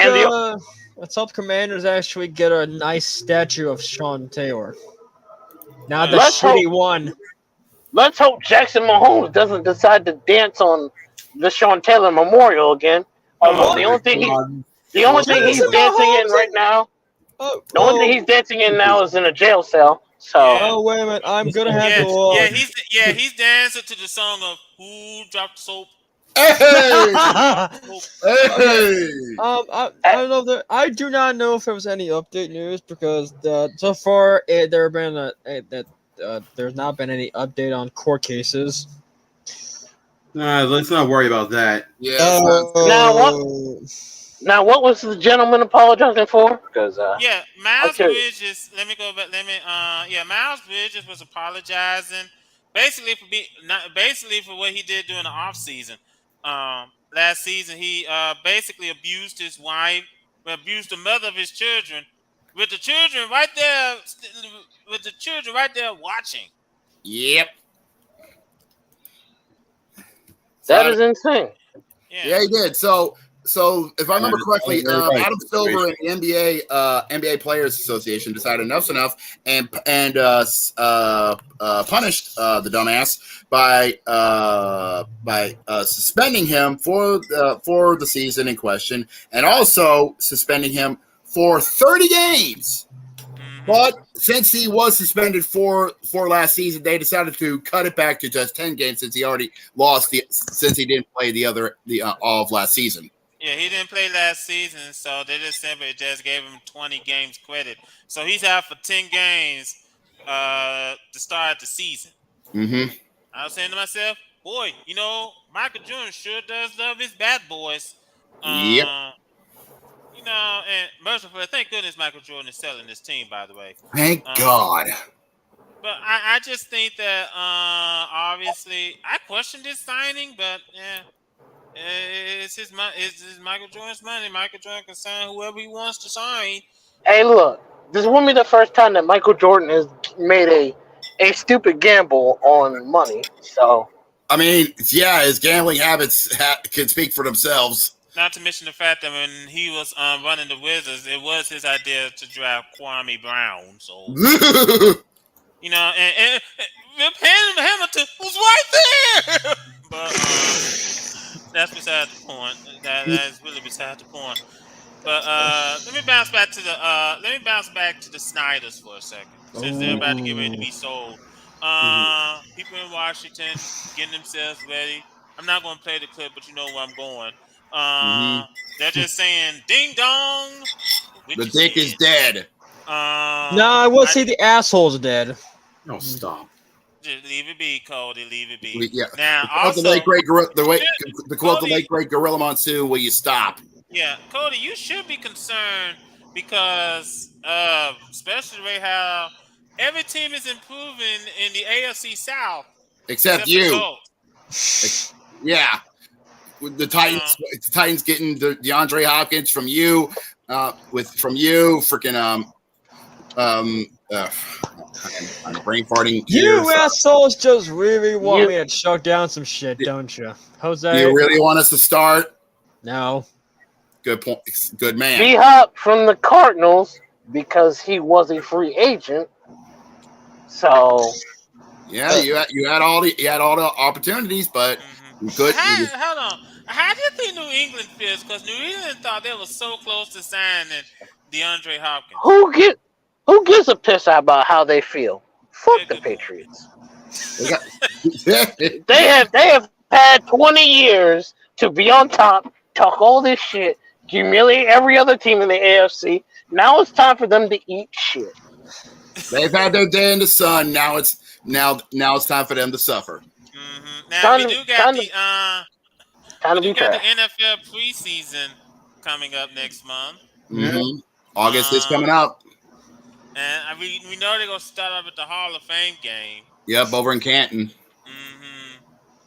Commanders actually get a nice statue of Sean Taylor. Not the shitty one. Let's hope Jackson Mahomes doesn't decide to dance on the Sean Taylor Memorial again. Although the only thing he's dancing in right now, the only thing he's dancing in now is in a jail cell. So. Oh wait a minute! I'm gonna have to. He's dancing to the song of "Who Dropped the Soap." Hey! I do not know if there was any update news because so far there's not been any update on court cases. Let's not worry about that. Yeah. Now what was the gentleman apologizing for? Because Miles Bridges. Let me go back. Miles Bridges was apologizing basically for what he did during the off season. Last season he basically abused his wife, abused the mother of his children, with the children right there, watching. Yep. That is insane. Yeah, he did. So if I remember correctly, Adam Silver and the NBA Players Association decided enough's enough and punished the dumbass by suspending him for the season in question, and also suspending him for 30 games. But since he was suspended for last season, they decided to cut it back to just 10 games since he already lost since he didn't play all of last season. Yeah, he didn't play last season, so they just simply just gave him 20 games credit. So he's out for 10 games to start the season. Mm-hmm. I was saying to myself, boy, Michael Jordan sure does love his bad boys. Yep. And mercifully, thank goodness Michael Jordan is selling this team, by the way. Thank God. But I just think that, obviously, I questioned his signing, but, it's Michael Jordan's money. Michael Jordan can sign whoever he wants to sign. Hey, look, this won't be the first time that Michael Jordan has made a stupid gamble on money, so... I mean, yeah, his gambling habits can speak for themselves. Not to mention the fact that when he was running the Wizards, it was his idea to draft Kwame Brown. So, and Rip Hamilton was right there. But that's beside the point. That is really beside the point. But let me bounce back to the Snyders for a second, since they're about to get ready to be sold. People in Washington getting themselves ready. I'm not going to play the clip, but you know where I'm going. They're just saying, "Ding dong." The dick is dead. No, I will say the assholes are dead. No, stop. Just leave it be, Cody. Leave it be. Yeah. Now, the late great Gorilla Monsoon. Will you stop? Yeah, Cody, you should be concerned because, especially the way how every team is improving in the AFC South, except you. Yeah. The Titans getting the DeAndre Hopkins from you, freaking I'm brain farting. You assholes just really want me to shut down some shit, don't you, Jose? Do you really want us to start? No. Good point. Good man. D-Hop from the Cardinals because he was a free agent. So. Yeah, you had all the opportunities, but you couldn't. Hold on. How do you think New England feels? Because New England thought they were so close to signing DeAndre Hopkins. Who gives a piss about how they feel? Fuck the Patriots. They have had 20 years to be on top, talk all this shit, humiliate every other team in the AFC. Now it's time for them to eat shit. They've had their day in the sun. Now it's time for them to suffer. Mm-hmm. Now we do got the NFL preseason coming up next month. Mm-hmm. August is coming up. And we know they're going to start up at the Hall of Fame game. Yep, over in Canton. Mm-hmm.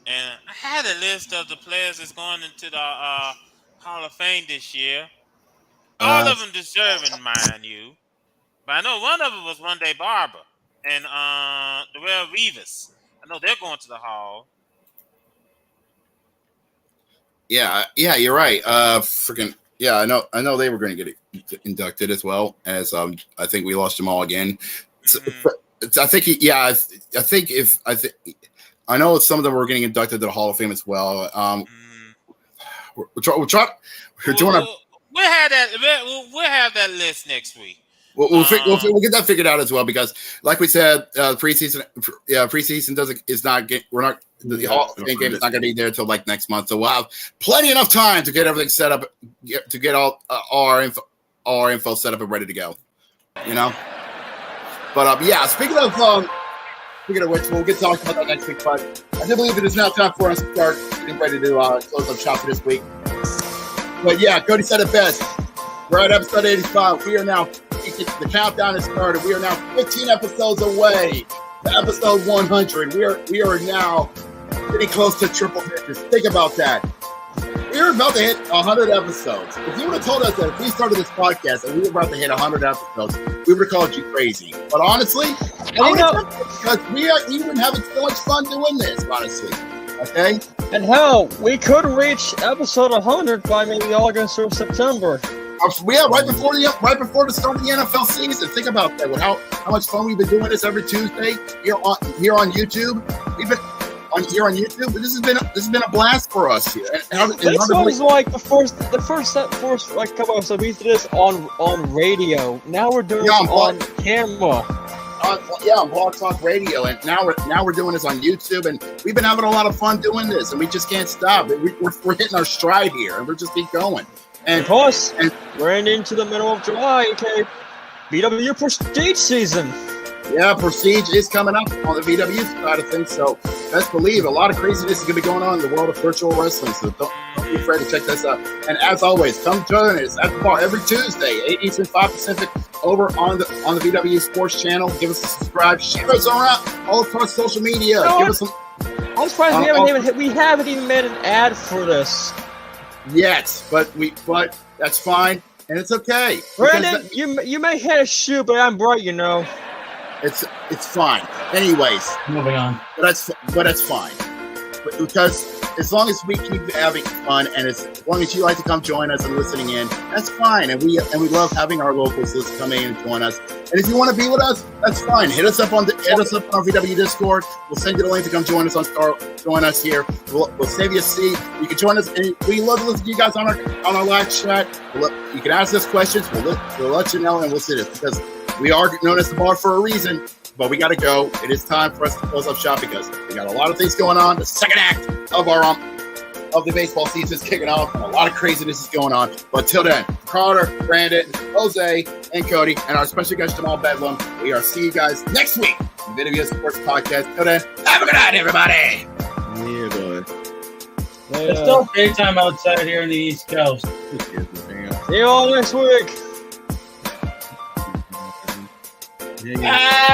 And I had a list of the players that's going into the Hall of Fame this year. All of them deserving, mind you. But I know one of them was Rondé Barber and Darrelle Revis. I know they're going to the Hall. Yeah, you're right. I know they were going to get inducted as well as I think we lost Jamal again. I know some of them were getting inducted to the Hall of Fame as well. We'll have that list next week. We'll get that figured out as well because, like we said, preseason the Hall of Fame game is not going to be there until like next month, so we'll have plenty enough time to get everything set up, to get all our info set up and ready to go. But speaking of Speaking of which, we'll get talking about that next week. But I do believe it is now time for us to start getting ready to close up shop for this week. But yeah, Cody said it best. We're at episode 85. We are now, the countdown has started. We are now 15 episodes away to episode 100. We are now getting close to triple digits. Think about that. We're about to hit 100 episodes. If you would have told us that if we started this podcast and we were about to hit 100 episodes, we would have called you crazy. But honestly, because we are even having so much fun doing this, honestly. Okay? And hell, we could reach episode 100 by maybe August or September. Yeah, right before the start of the NFL season. Think about that. With how much fun we've been doing this every Tuesday here on YouTube. We've been here on YouTube. This has been a blast for us here. This was like the first like couple of episodes we did this on radio. Now we're doing it on camera. On Blog Talk Radio, and now we're doing this on YouTube, and we've been having a lot of fun doing this, and we just can't stop. We're hitting our stride here, and we're just keep going. And of course, we're into the middle of July, okay? VWU Prestige season. Yeah, Prestige is coming up on the VWU side of things, so best believe a lot of craziness is going to be going on in the world of virtual wrestling, so don't be afraid to check this out. And as always, come join us at the bar every Tuesday, 8 Eastern, 5 Pacific, over on the VW Sports channel. Give us a subscribe, share us around all across social media. Give us some. I'm surprised we haven't even made an ad for this yet, but that's fine and it's okay. Brandon, you may hit a shoe, but I'm bright, you know. It's fine. Anyways, moving on. But that's fine. But because as long as we keep having fun, and as long as you like to come join us and listening in, that's fine. And we love having our locals come in and join us. And if you want to be with us, that's fine. Hit us up on our VW Discord. We'll send you the link to come join us here. We'll save you a seat. You can join us, and we love to listen to you guys on our live chat. You can ask us questions. We'll let you know, and we'll see this because we are known as the bar for a reason. But we got to go. It is time for us to close up shop because we got a lot of things going on. The second act of the baseball season is kicking off, and a lot of craziness is going on. But till then, Carter, Brandon, Jose, and Cody, and our special guest Jamal Bedlam, we are see you guys next week on the VWU Sports Podcast. Till then, have a good night, everybody. Yeah, boy. It's still daytime outside here in the East Coast. See you all next week. Yeah.